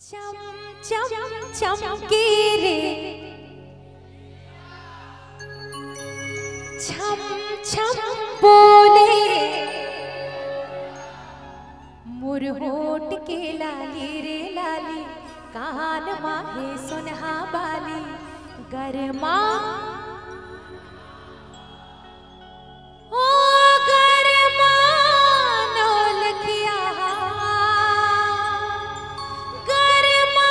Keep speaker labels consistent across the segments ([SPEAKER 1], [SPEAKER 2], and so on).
[SPEAKER 1] चम चम चमके रे छम छम बोले मोर होठ के लाली रे लाली कान माहे सुनहा बाली गरमा ओ गरमा नौलखिया गरमा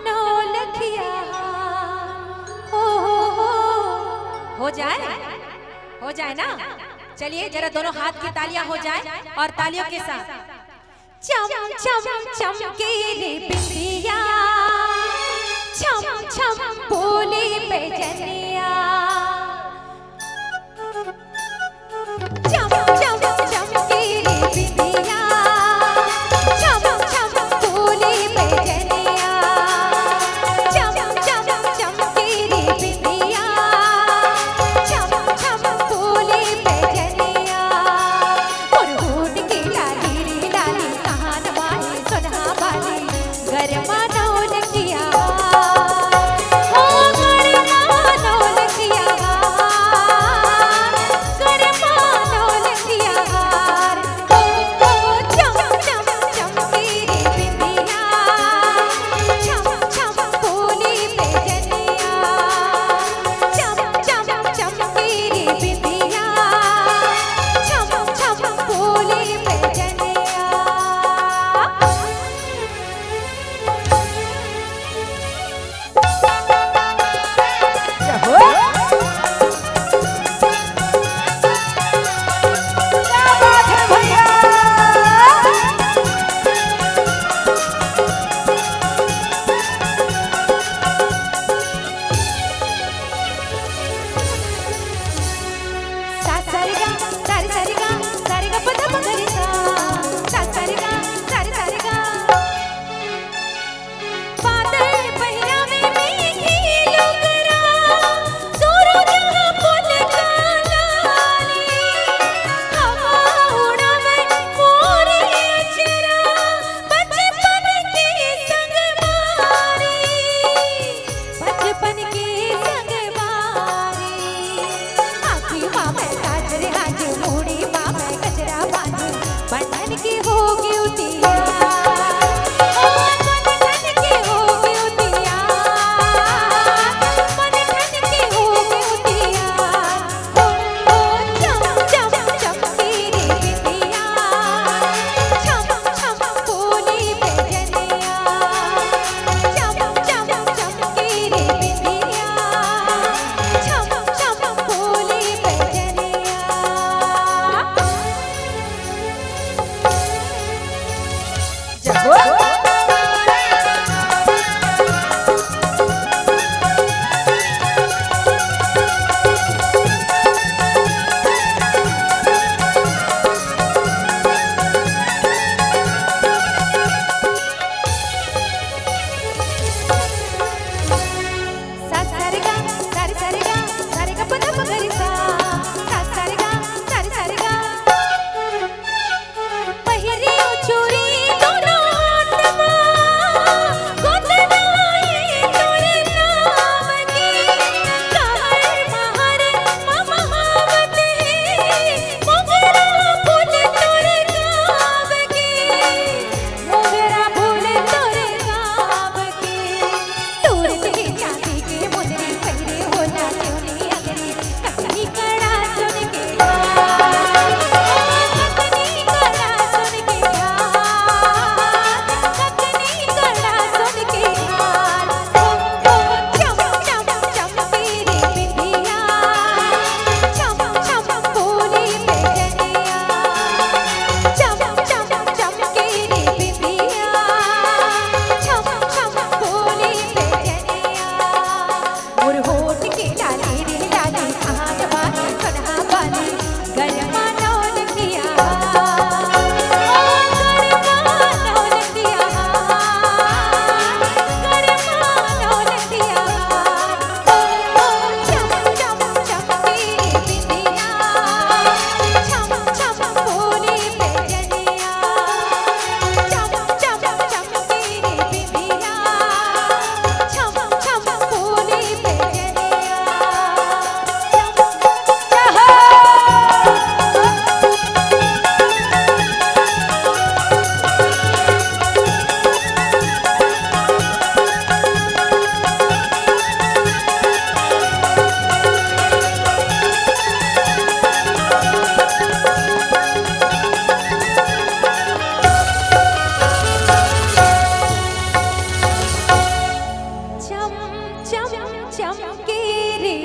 [SPEAKER 1] नौलखिया हो जाए ना। चलिए जरा दोनों हाथ की तालियां हो जाए और तालियों के साथ चम चम चमके रे बिंदिया छम छम बोले बेजनिया चम चम चमके रे बिंदिया छम छम बोले बेजनिया चम चम चमके रे बिंदिया छम छम बोले बेजनिया और होठ के लाली रे लाली कान माहे सुनहा बाली गरमा नौलखिया ओ गरमा चम चमके रे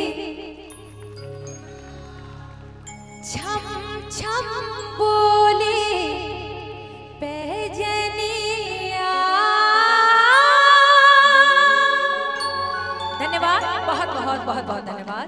[SPEAKER 1] छम छम बोले पैजनिया। धन्यवाद, बहुत बहुत बहुत बहुत धन्यवाद।